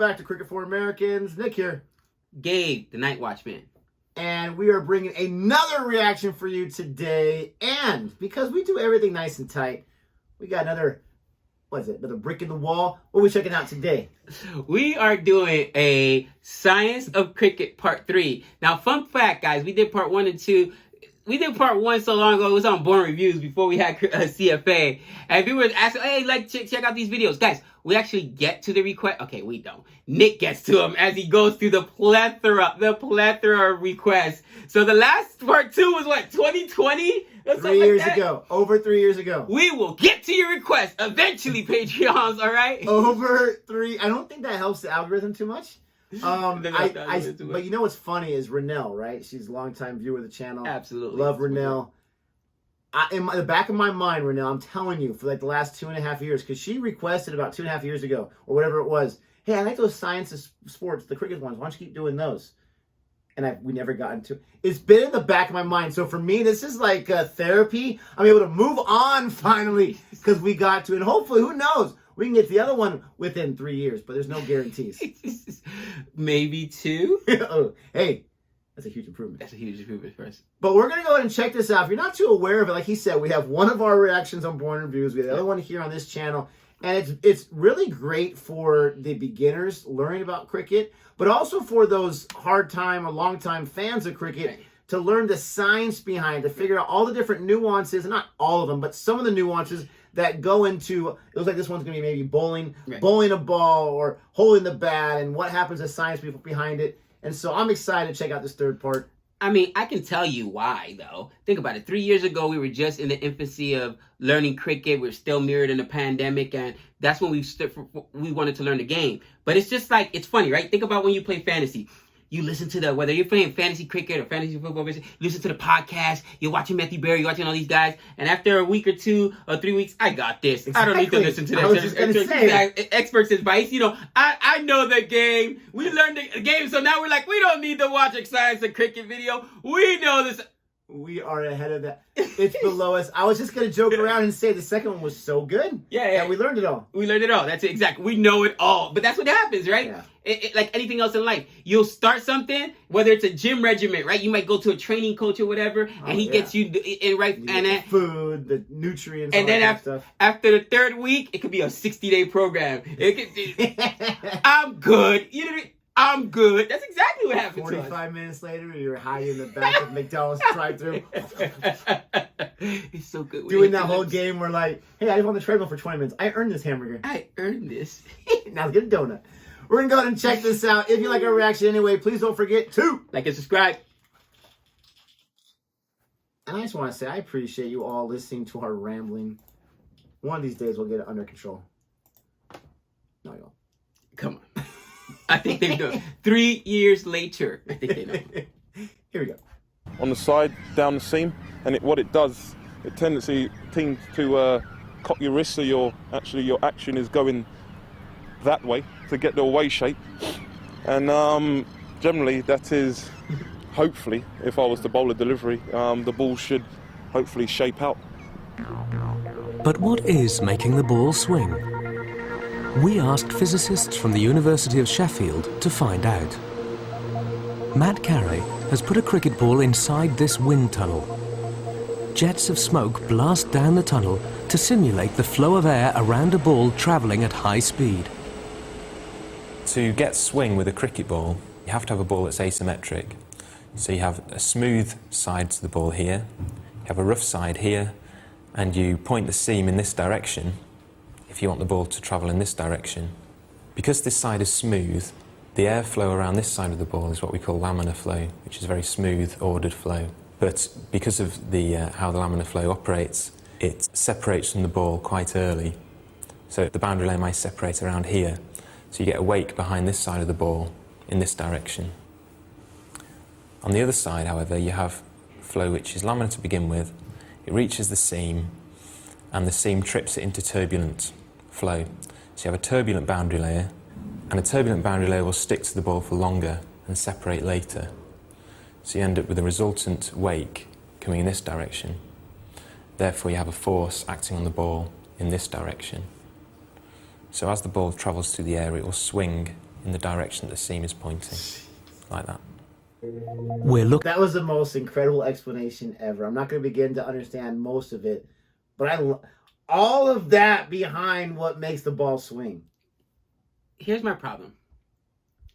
back to Cricket for Americans. Nick here. Gabe, the Night Watchman. And we are bringing another reaction for you today. And because we do everything nice and tight, we got another brick in the wall. What are we checking out today? We are doing a Science of Cricket Part 3. Now, fun fact, guys, we did Part 1 and 2. We did Part 1 so long ago. It was on Born Reviews before we had CFA. And people were asking, hey, check out these videos. Guys, we actually get to the request. Okay, we don't. Nick gets to them as he goes through the plethora of requests. So the last Part 2 was what, 2020? 3 years ago. Over 3 years ago. We will get to your request eventually, Patreons, all right? I don't think that helps the algorithm too much. But you know what's funny is Renelle, right? She's a longtime viewer of the channel. Absolutely. Love Renelle. In the back of my mind, Renelle, I'm telling you, for like the last 2.5 years, because she requested about 2.5 years ago, or whatever it was, hey, I like those science of sports, the cricket ones. Why don't you keep doing those? And we never got into it. It's been in the back of my mind. So for me, this is like therapy. I'm able to move on finally because we got to. And hopefully, who knows? We can get to the other one within 3 years, but there's no guarantees. Maybe 2. Oh, hey, that's a huge improvement. That's a huge improvement for us. But we're going to go ahead and check this out. If you're not too aware of it, like he said, we have one of our reactions on Born Reviews. We have the other one here on this channel. And it's really great for the beginners learning about cricket, but also for those hard-time or long-time fans of cricket to learn the science behind it, to figure out all the different nuances, and not all of them, but some of the nuances that go into, it looks like this one's going to be maybe bowling a ball or holding the bat, and what happens, the science behind it. And so I'm excited to check out this third part. I mean, I can tell you why, though. Think about it. 3 years ago, we were just in the infancy of learning cricket. We were still mirrored in the pandemic, and that's when we wanted to learn the game. But it's just like, it's funny, right? Think about when you play fantasy. You listen to whether you're playing fantasy cricket or fantasy football, you listen to the podcast, you're watching Matthew Berry, you're watching all these guys, and after a week or 2 or 3 weeks, I got this. Exactly. I don't need to listen to that. I was just going to say. Experts' advice. You know, I know the game. We learned the game, so now we're like, we don't need to watch a science of cricket video. We know this. We are ahead of that. It's below us. I was just going to joke around and say the second one was so good. Yeah. We learned it all. We learned it all. That's it. Exactly. We know it all. But that's what happens, right? Yeah. Like anything else in life. You'll start something, whether it's a gym regimen, right? You might go to a training coach or whatever, and he gets you in right. And the food, the nutrients, and then after the third week, it could be a 60-day program. I'm good. I'm good. That's exactly what happened to us. 45 minutes later, you're hiding in the back of McDonald's drive-thru. It's so good. Doing that whole game where like, hey, I was on the treadmill for 20 minutes. I earned this hamburger. I earned this. Now get a donut. We're going to go ahead and check this out. If you like our reaction anyway, please don't forget to like and subscribe. And I just want to say, I appreciate you all listening to our rambling. One of these days, we'll get it under control. No, you won't. Come on. I think they know. 3 years later, I think they know. Here we go. On the side, down the seam, and what it does, it tends to cock your wrist, so your action is going that way to get the away shape. And generally, that is, hopefully, if I was to bowl a delivery, the ball should hopefully shape out. But what is making the ball swing? We asked physicists from the University of Sheffield to find out. Matt Carey has put a cricket ball inside this wind tunnel. Jets of smoke blast down the tunnel to simulate the flow of air around a ball travelling at high speed. To get swing with a cricket ball, you have to have a ball that's asymmetric. So you have a smooth side to the ball here, you have a rough side here, and you point the seam in this direction if you want the ball to travel in this direction. Because this side is smooth, the airflow around this side of the ball is what we call laminar flow, which is very smooth, ordered flow. But because of how the laminar flow operates, it separates from the ball quite early. So the boundary layer might separate around here. So you get a wake behind this side of the ball in this direction. On the other side, however, you have flow which is laminar to begin with. It reaches the seam, and the seam trips it into turbulent flow. So you have a turbulent boundary layer, and a turbulent boundary layer will stick to the ball for longer and separate later. So you end up with a resultant wake coming in this direction. Therefore, you have a force acting on the ball in this direction. So as the ball travels through the air, it will swing in the direction that the seam is pointing, like that. We're looking. That was the most incredible explanation ever. I'm not going to begin to understand most of it, but all of that behind what makes the ball swing. Here's my problem.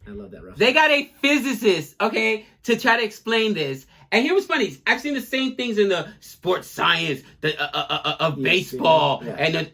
I love that, Russell. They got a physicist, okay, to try to explain this. And here was funny. I've seen the same things in the sports science of baseball. Yeah. And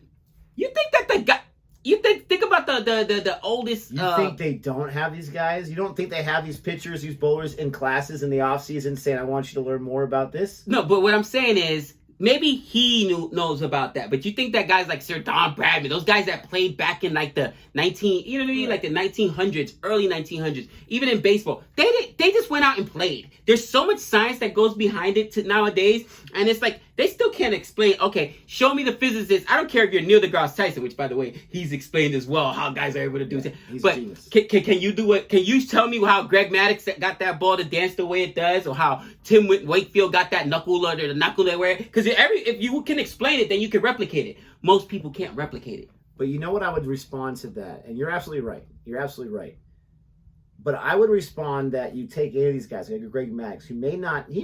you think that the guy... You think about the oldest... You think they don't have these guys? You don't think they have these pitchers, these bowlers in classes in the offseason saying, I want you to learn more about this? No, but what I'm saying is, maybe he knows about that. But you think that guys like Sir Don Bradman, those guys that played back in like the like the 1900s, early 1900s, even in baseball, they just went out and played. There's so much science that goes behind it nowadays, and it's like they still can't explain. Okay, show me the physicist. I don't care if you're Neil deGrasse Tyson, which by the way he's explained as well how guys are able to do it. But can you do it? Can you tell me how Greg Maddux got that ball to dance the way it does, or how Tim Wakefield got that knuckle or the knuckle that way? Because if you can explain it, then you can replicate it. Most people can't replicate it. But you know what I would respond to that? And you're absolutely right. You're absolutely right. But I would respond that you take any of these guys, like Greg Maddux, he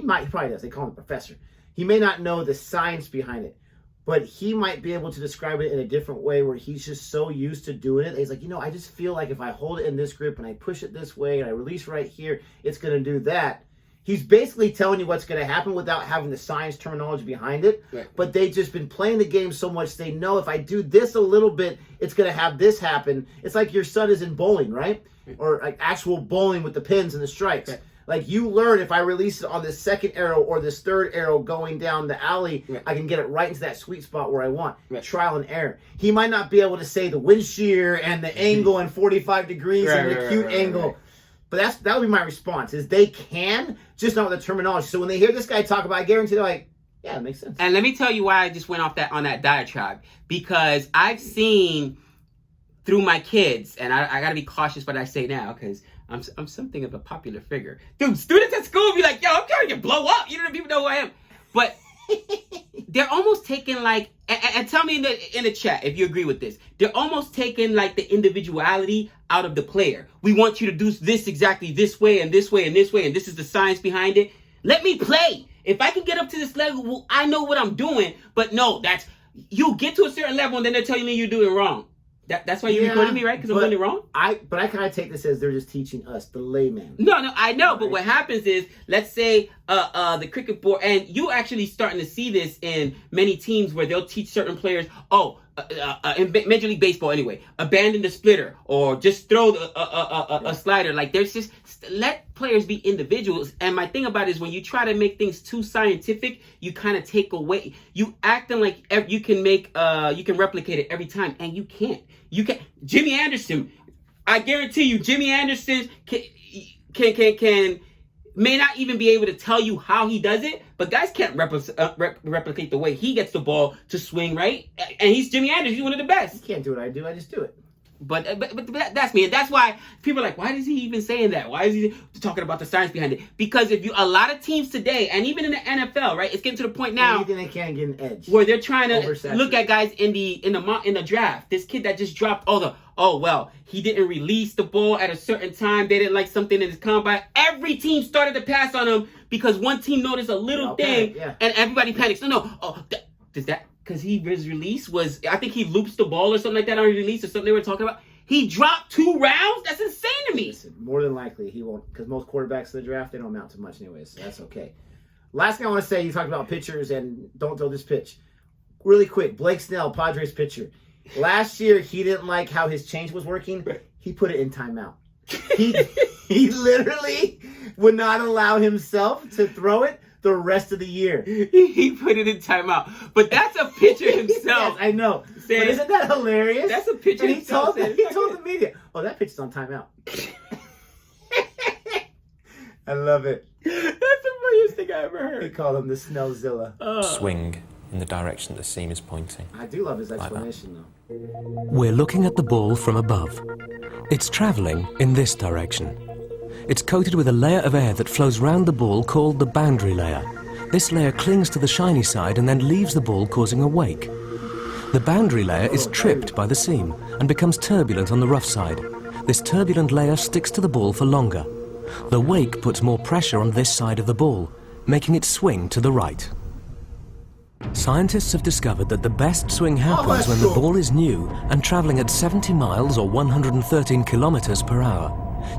probably does. They call him a professor. He may not know the science behind it, but he might be able to describe it in a different way where he's just so used to doing it. He's like, I just feel like if I hold it in this grip and I push it this way and I release right here, it's going to do that. He's basically telling you what's going to happen without having the science terminology behind it. Right. But they've just been playing the game so much, they know if I do this a little bit, it's going to have this happen. It's like your son is in bowling, right? Or like actual bowling with the pins and the strikes. Right. Like you learn if I release it on this second arrow or this third arrow going down the alley, I can get it right into that sweet spot where I want. Trial and error. He might not be able to say the wind shear and the angle and 45 degrees and the acute angle. But that would be my response, is they can, just not with the terminology. So when they hear this guy talk about it, I guarantee they're like, yeah, that makes sense. And let me tell you why I just went off on that diatribe. Because I've seen through my kids, and I got to be cautious what I say now, because I'm something of a popular figure. Dude, students at school be like, yo, I'm trying to blow up. You don't even know who I am. But they're almost taking like, and tell me in the chat if you agree with this. They're almost taking like the individuality out of the player. We want you to do this exactly this way and this way and this way, and this is the science behind it. Let me play. If I can get up to this level, I know what I'm doing. But no, you get to a certain level and then they're telling me you're doing it wrong. That's why you recorded me, right? Because I'm doing it wrong? But I kind of take this as they're just teaching us, the layman. No, I know. Right. But what happens is, let's say the cricket board, and you actually starting to see this in many teams where they'll teach certain players, in Major League Baseball anyway, abandon the splitter or just throw a slider. Like there's just, let players be individuals. And my thing about it is when you try to make things too scientific, you kind of take away, you acting like you can replicate it every time, and you can't. You can. Jimmy Anderson, I guarantee you, Jimmy Anderson can may not even be able to tell you how he does it, but guys can't replicate the way he gets the ball to swing, right? And he's Jimmy Anderson. He's one of the best. You can't do what I do. I just do it. But that's me, and that's why people are like, why is he even saying that? Why is he talking about the science behind it? Because a lot of teams today, and even in the NFL, right, it's getting to the point now, anything they can't get an edge, where they're trying to look at guys in the draft. This kid that just dropped he didn't release the ball at a certain time. They didn't like something in his combine. Every team started to pass on him because one team noticed a little thing, and everybody panics. Does that? Because his release was, I think he loops the ball or something like that on his release or something they were talking about. He dropped 2 rounds? That's insane to me. Listen, more than likely he won't, because most quarterbacks in the draft, they don't amount to much anyways, so that's okay. Last thing I want to say, you talked about pitchers and don't throw this pitch. Really quick, Blake Snell, Padres pitcher. Last year, he didn't like how his change was working. He put it in timeout. He literally would not allow himself to throw it the rest of the year. He put it in timeout. But that's a pitcher himself. Yes, I know. But isn't that hilarious? That's a pitcher and himself. He told the media, that pitch is on timeout. I love it. That's the funniest thing I ever heard. They call him the Snellzilla. Swing in the direction the seam is pointing. I do love his explanation, though. We're looking at the ball from above. It's travelling in this direction. It's coated with a layer of air that flows round the ball called the boundary layer. This layer clings to the shiny side and then leaves the ball, causing a wake. The boundary layer is tripped by the seam and becomes turbulent on the rough side. this turbulent layer sticks to the ball for longer. The wake puts more pressure on this side of the ball, making it swing to the right. Scientists have discovered that the best swing happens when the ball is new and traveling at 70 miles or 113 kilometers per hour.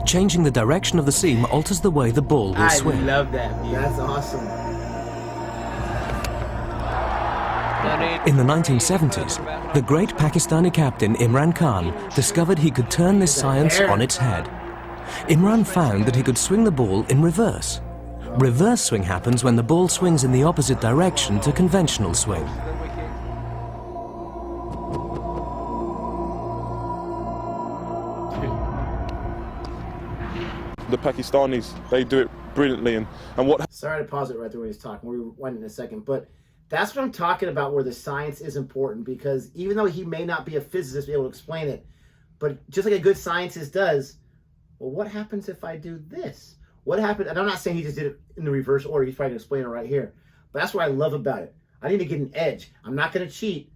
Changing the direction of the seam alters the way the ball will swing. I love that view. That's awesome. In the 1970s, the great Pakistani captain Imran Khan discovered he could turn this science on its head. Imran found that he could swing the ball in reverse. Reverse swing happens when the ball swings in the opposite direction to conventional swing. The Pakistanis, they do it brilliantly. And what Sorry to pause it right there when he's talking. We'll rewind in a second. But that's what I'm talking about, where the science is important, because even though he may not be a physicist, be able to explain it, but just like a good scientist does, well, what happens if I do this? What happened? And I'm not saying he just did it in the reverse order. He's trying to explain it right here. But that's what I love about it. I need to get an edge. I'm not going to cheat.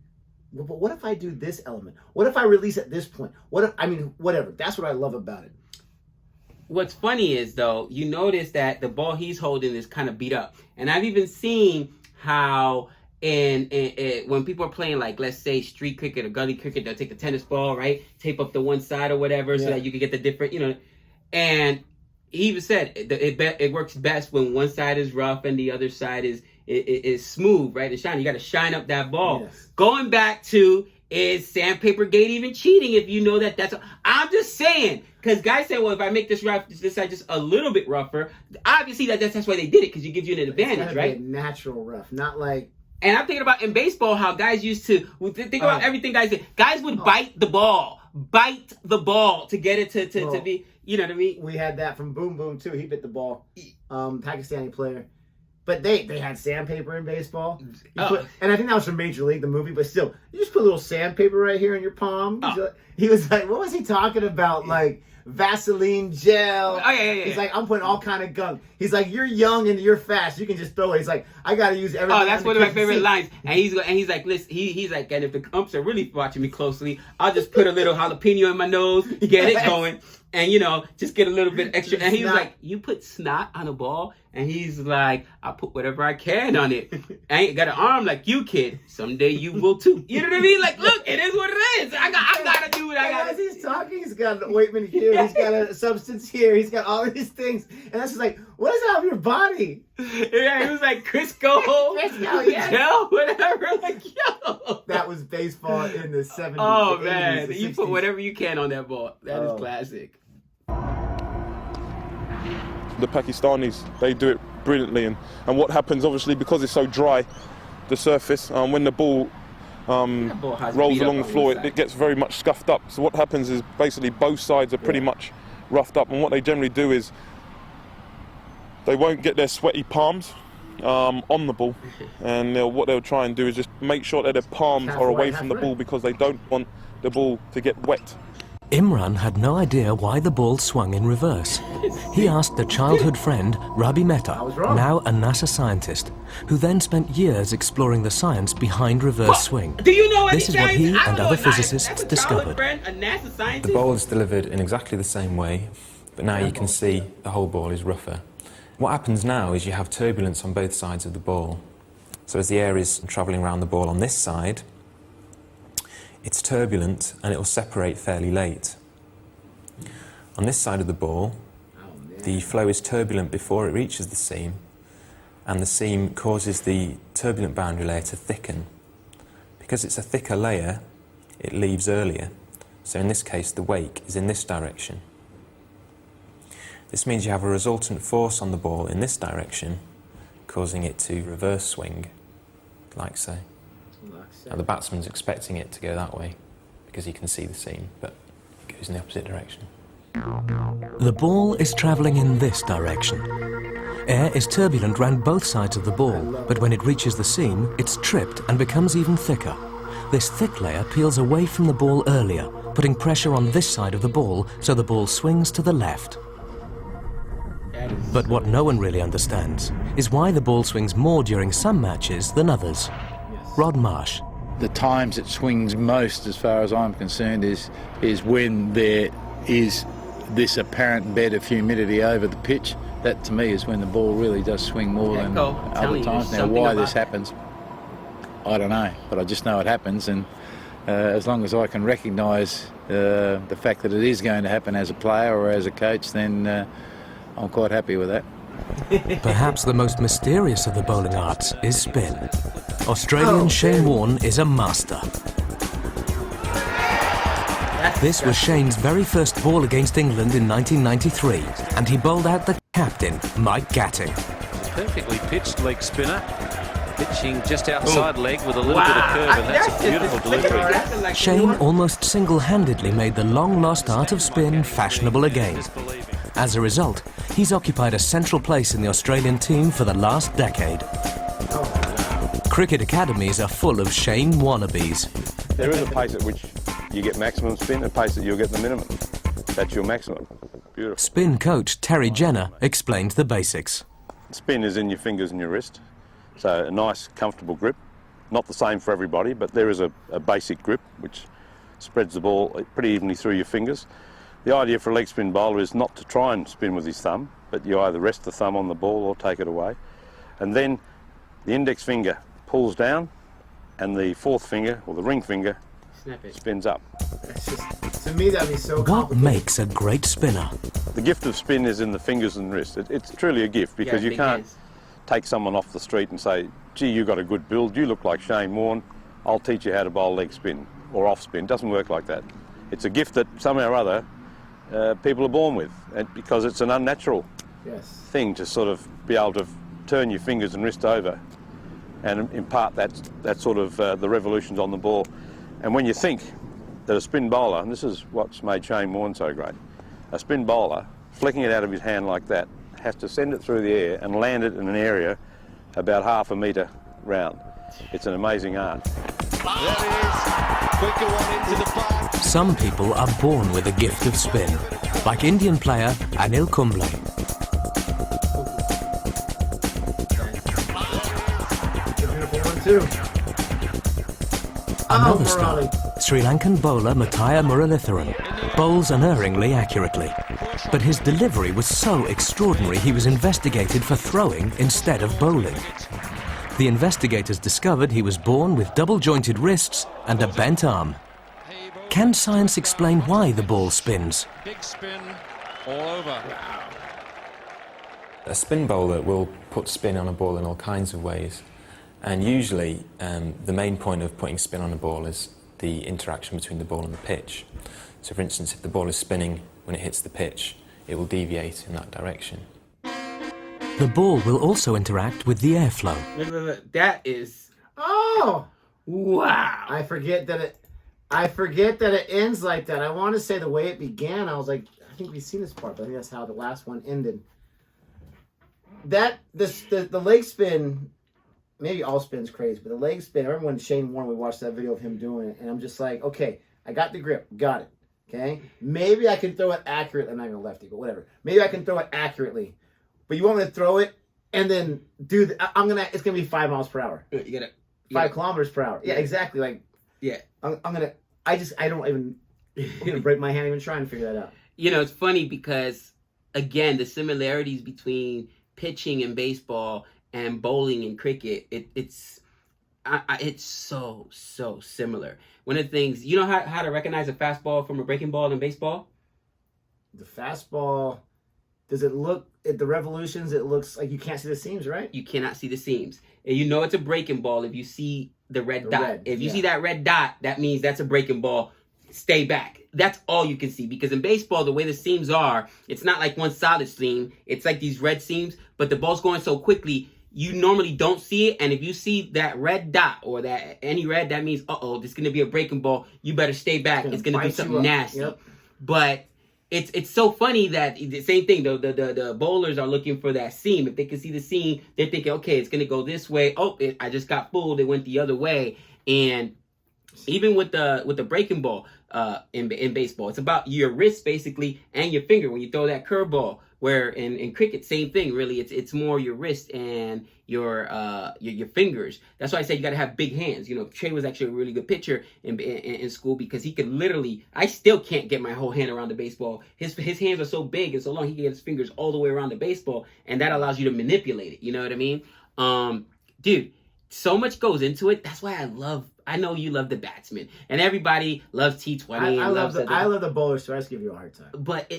But what if I do this element? What if I release at this point? What if, I mean, whatever. That's what I love about it. What's funny is, though, you notice that the ball he's holding is kind of beat up. And I've even seen how when people are playing, like, let's say street cricket or gully cricket, they'll take the tennis ball, right? Tape up the one side or whatever so that you can get the different, you know. And he even said it works best when one side is rough and the other side is smooth, right? And shiny. You got to shine up that ball. Yes. Going back to, is Sandpaper Gate even cheating if you know that that's... I'm just saying, because guys say, well, if I make this side just a little bit rougher, obviously that's why they did it, because it gives you an advantage, right? Be a natural rough, not like... And I'm thinking about in baseball how guys used to think about everything guys did. Guys would bite the ball to get it to be, you know what I mean? We had that from Boom Boom too. He bit the ball, Pakistani player. But they had sandpaper in baseball. And I think that was from Major League, the movie. But still, you just put a little sandpaper right here in your palm. He was like, what was he talking about? Like Vaseline gel. Yeah. He's like, I'm putting all kind of gunk. He's like, you're young and you're fast. You can just throw it. He's like, I got to use everything. Oh, that's one of my favorite lines. And he's like, listen, he's like, and if the umps are really watching me closely, I'll just put a little jalapeno in my nose, get it going, and, you know, just get a little bit extra. And he was like, you put snot on a ball? And he's like, I put whatever I can on it. I ain't got an arm like you, kid. Someday you will too. You know what I mean? Like, look, it is what it is. I gotta do what I gotta. As he's talking, he's got an ointment here. He's got a substance here. He's got all of these things, and that's just like, what is out of your body? Yeah, he was like Crisco, gel, whatever. Like, yo. That was baseball in the 70s. Oh the man, 80s, the you 60s. put whatever you can on that ball. That is classic. the Pakistanis, they do it brilliantly. And what happens, obviously, because it's so dry, the surface, when the ball rolls along the floor, it gets very much scuffed up. So what happens is basically both sides are pretty much roughed up. And what they generally do is they won't get their sweaty palms on the ball, and what they'll try and do is just make sure that their palms are away from the ball, because they don't want the ball to get wet. Imran had no idea why the ball swung in reverse. He asked a childhood friend, Rabi Mehta, now a NASA scientist, who then spent years exploring the science behind reverse swing. Do you know this is what he and other physicists discovered. The ball is delivered in exactly the same way, but now you can see the whole ball is rougher. What happens now is you have turbulence on both sides of the ball. So as the air is travelling around the ball on this side, it's turbulent and it will separate fairly late. On this side of the ball, the flow is turbulent before it reaches the seam, and the seam causes the turbulent boundary layer to thicken. Because it's a thicker layer, it leaves earlier. So in this case, the wake is in this direction. This means you have a resultant force on the ball in this direction, causing it to reverse swing, like so. Now the batsman's expecting it to go that way, because he can see the seam, but it goes in the opposite direction. The ball is travelling in this direction. Air is turbulent round both sides of the ball, but when it reaches the seam, it's tripped and becomes even thicker. This thick layer peels away from the ball earlier, putting pressure on this side of the ball, so the ball swings to the left. But what no one really understands is why the ball swings more during some matches than others. Rod Marsh. The times it swings most, as far as I'm concerned, is when they're is this apparent bed of humidity over the pitch. That to me is when the ball really does swing more than other times. Now why this happens, I don't know, but I just know it happens, and as long as I can recognise the fact that it is going to happen as a player or as a coach, then I'm quite happy with that. Perhaps the most mysterious of the bowling arts is spin. Australian Shane Warne is a master. This was Shane's very first ball against England in 1993, and he bowled out the captain, Mike Gatting. Perfectly pitched leg spinner, pitching just outside leg with a little bit of curve, and that's a beautiful delivery. Shane almost single-handedly made the long-lost art of spin fashionable again. As a result, he's occupied a central place in the Australian team for the last decade. Cricket academies are full of Shane wannabes. There is a pace at which you get maximum spin, a pace that you'll get the minimum. That's your maximum. Beautiful. Spin coach Terry Jenner explained the basics. Spin is in your fingers and your wrist, so a nice, comfortable grip. Not the same for everybody, but there is a basic grip which spreads the ball pretty evenly through your fingers. The idea for a leg spin bowler is not to try and spin with his thumb, but you either rest the thumb on the ball or take it away. And then the index finger pulls down and the fourth finger, or the ring finger, spins up. That's just, to me, that'd be so What complicated. makes a great spinner? The gift of spin is in the fingers and wrist. It's truly a gift, because you can't take someone off the street and say, gee, you got a good build, you look like Shane Warne, I'll teach you how to bowl leg spin or off spin. It doesn't work like that. It's a gift that somehow or other people are born with, and because it's an unnatural thing to sort of be able to turn your fingers and wrist over and impart that sort of the revolutions on the ball. And when you think that a spin bowler, and this is what's made Shane Warne so great, a spin bowler, flicking it out of his hand like that, has to send it through the air and land it in an area about half a metre round. It's an amazing art. Some people are born with a gift of spin, like Indian player Anil Kumble. Another star, Sri Lankan bowler Mattaya Muralitharan, bowls unerringly accurately. But his delivery was so extraordinary he was investigated for throwing instead of bowling. The investigators discovered he was born with double-jointed wrists and a bent arm. Can science explain why the ball spins? Big spin all over. A spin bowler will put spin on a ball in all kinds of ways. And usually, the main point of putting spin on a ball is the interaction between the ball and the pitch. So for instance, if the ball is spinning when it hits the pitch, it will deviate in that direction. The ball will also interact with the airflow. Look, that is... Oh! Wow! I forget that it ends like that. I want to say the way it began, I was like, I think we've seen this part, but I think that's how the last one ended. The leg spin, maybe all spin's crazy, but the leg spin, I remember when Shane Warne, we watched that video of him doing it, and I'm just like, okay, I got the grip, got it, okay? Maybe I can throw it accurately. I'm not going to lefty, but whatever. Maybe I can throw it accurately. But you want me to throw it and then do it's going to be 5 miles per hour. You gotta 5 kilometers per hour. Yeah, exactly. Like, yeah. I don't even, break my hand even trying to figure that out. You know, it's funny because, again, the similarities between pitching in baseball and bowling in cricket, it's so similar. One of the things, you know how to recognize a fastball from a breaking ball in baseball? The fastball, does it look, at the revolutions, it looks like you can't see the seams, right? You cannot see the seams. And you know it's a breaking ball if you see the red dot. If you see that red dot, that means that's a breaking ball. Stay back. That's all you can see. Because in baseball, the way the seams are, it's not like one solid seam. It's like these red seams, but the ball's going so quickly, you normally don't see it. And if you see that red dot or that any red, that means, this is going to be a breaking ball. You better stay back. It's going to be something nasty. Yep. But it's so funny that the same thing, the bowlers are looking for that seam. If they can see the seam, they're thinking, okay, it's going to go this way. I just got fooled. It went the other way. And even with the breaking ball in baseball, it's about your wrist basically and your finger when you throw that curveball. Where in cricket, same thing, really. It's more your wrist and your fingers. That's why I said you got to have big hands. You know, Trey was actually a really good pitcher in school because he could literally. I still can't get my whole hand around the baseball. His hands are so big and so long. He can get his fingers all the way around the baseball, and that allows you to manipulate it. You know what I mean? Dude, so much goes into it. That's why I know you love the batsman, and everybody loves T20. I love the bowlers, so I just give you a hard time. But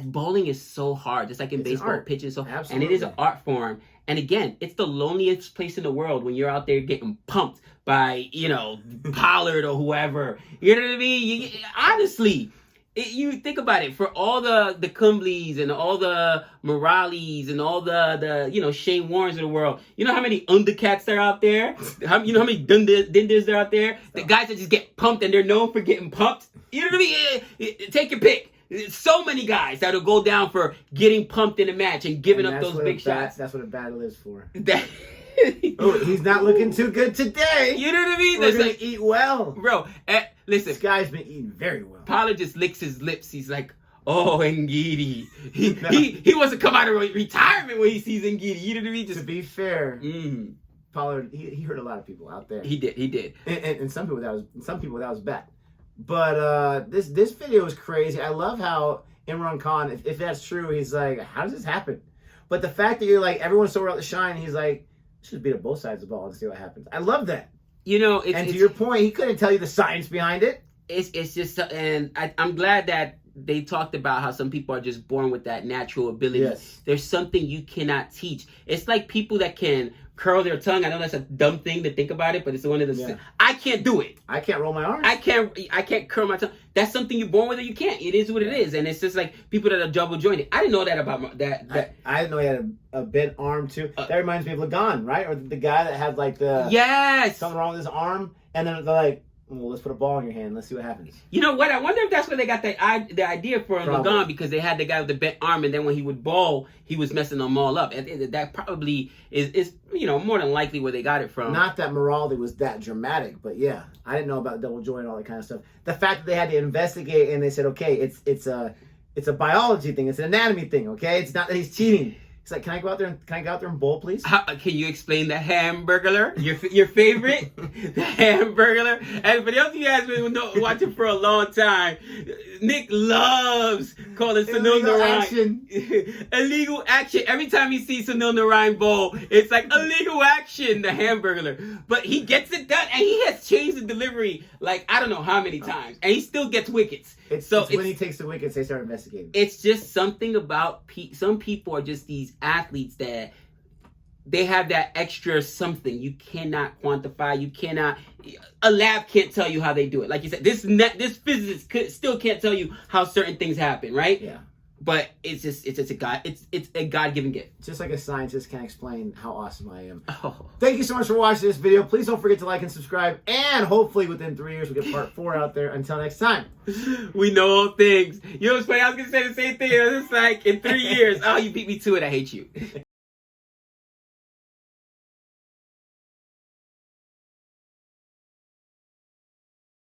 bowling is so hard, just like in baseball, pitching so hard. And it is an art form. And again, it's the loneliest place in the world when you're out there getting pumped by, you know, Pollard or whoever. You know what I mean? Honestly, you think about it. For all the Cumbleys and all the Morales and all the you know, Shane Warrens of the world, you know how many undercats are out there? You know how many dinders are out there? The guys that just get pumped and they're known for getting pumped. You know what I mean? Take your pick. So many guys that'll go down for getting pumped in a match and giving up those big shots. That's what a battle is for. He's not looking too good today. You know what I mean? We're gonna eat well, bro. Listen, this guy's been eating very well. Pollard just licks his lips. He's like, "Oh, Ngidi." He wants to come out of retirement when he sees Ngidi. You know what I mean? To be fair, Pollard he hurt a lot of people out there. He did. And some people that was bad. But this video is crazy. I love how Imran Khan, if that's true, he's like, how does this happen? But the fact that you're like, everyone's so out to shine, he's like, should beat up both sides of the ball and see what happens. I love that. You know, to your point, he couldn't tell you the science behind it. It's just, and I'm glad that they talked about how some people are just born with that natural ability. Yes. There's something you cannot teach. It's like people that can curl their tongue. I know that's a dumb thing to think about it, but it's one of the. Yeah. I can't do it. I can't roll my arms. I can't curl my tongue. That's something you're born with, or you can't. It is what it is, and it's just like people that are double jointed. I didn't know that about that. I didn't know he had a bent arm too. That reminds me of Lagan, right? Or the guy that had like the something wrong with his arm, and then they're like, well, let's put a ball in your hand. Let's see what happens. You know what? I wonder if that's where they got the idea for Lagan, because they had the guy with the bent arm, and then when he would bowl, he was messing them all up. And that probably is you know, more than likely where they got it from. Not that Morality was that dramatic, but yeah, I didn't know about double joint and all that kind of stuff. The fact that they had to investigate and they said, okay, it's a biology thing, it's an anatomy thing, okay? It's not that he's cheating. He's like, can I go out there and bowl, please? Can you explain the Hamburglar? Your favorite? The Hamburglar? And for those of you guys who have been watching for a long time, Nick loves calling Sunil Narayan illegal action. Every time he sees Sunil Narayan bowl, it's like illegal action, the Hamburglar. But he gets it done, and he has changed the delivery like I don't know how many times, and he still gets wickets. It's when he takes the wickets, they start investigating. It's just something about some people are just these athletes that they have that extra something you cannot quantify. You cannot. A lab can't tell you how they do it. Like you said, this physicist still can't tell you how certain things happen, right? Yeah. But it's a God-given gift. Just like a scientist can't explain how awesome I am. Oh. Thank you so much for watching this video. Please don't forget to like and subscribe. And hopefully within 3 years we'll get part 4 out there. Until next time. We know all things. You know what's funny? I was going to say the same thing. It's like in 3 years, oh, you beat me to it. I hate you.